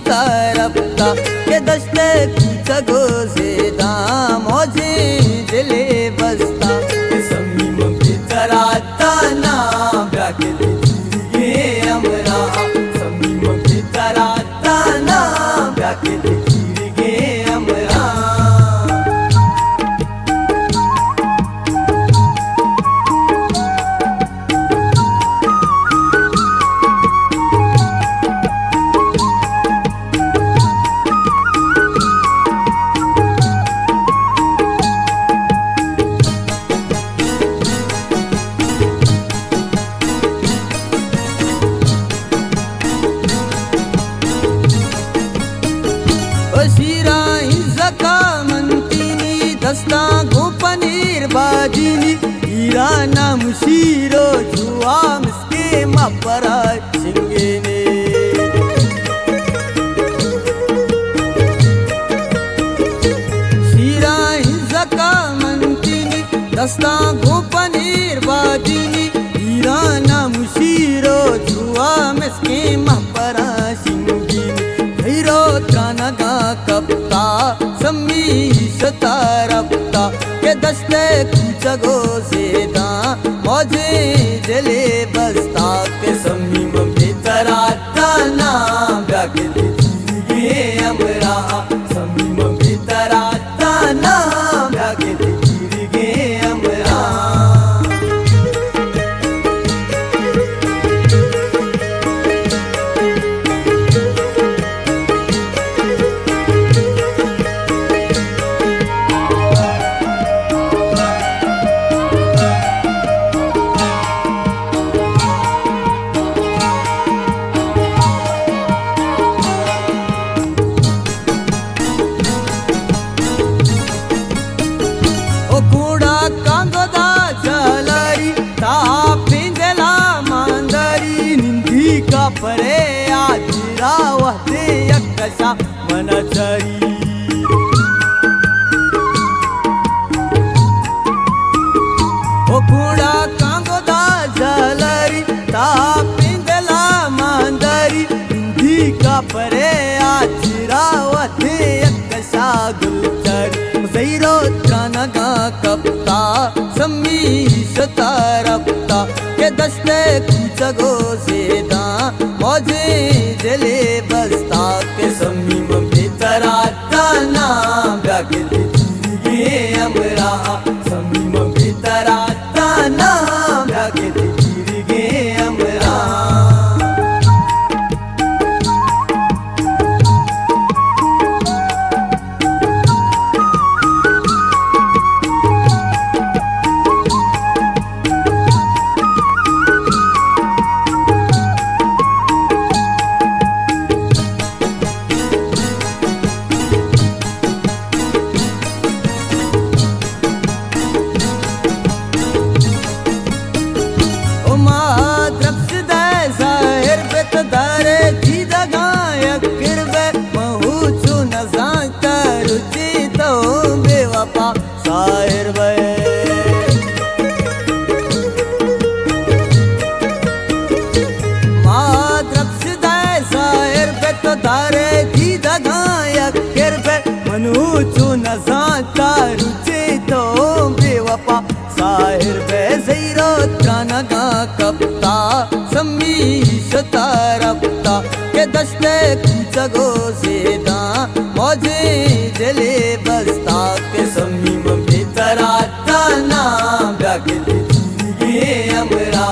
तरफता के दस्ते कुछ गोजेदा मौजे दिले बस्ता समीम बितराता ना ब्याके दिए हमरा समीम बितराता ना ब्याके दिए हमरा दस्ता गो पनीर बाजीनी ईराना मुशीरो जुआ मिसके मपरा सिंगेने शीरा हिंसका मंतीनी दस्ता गो पनीर बाजीनी ईराना मुशीरो जुआ मिसके मपरा सिंगेने धीरो त्रानगा कपता समीश तरफता के दस्ते कुछ गोजेदा मौजे दिले बस्ता के समीम बितराता ना ब्याके दिए हमरा समीम बितराता ना ब्याके दिए हमरा परे आजिरा वहते यकशा मनचरी ओ कुड़ा कांगोदा जलरी ता पिंदला मांदरी हिंदी का परे आजिरा वहते यकशा गुलचरी ज़ैरो त्रानगा कपता समीश तरफता के दस्ते कुछ गोजेदा मौजे दिले बस्ता के समीम बितराता ना ब्याके दिए हमरा समीम बितराता ना ब्याके दिए हमरा कपता समीश तरफता के दस्ते कुछ गोजेदा मौजे दिले बस्ता के समीम बितराता ना ब्याके दिए हमरा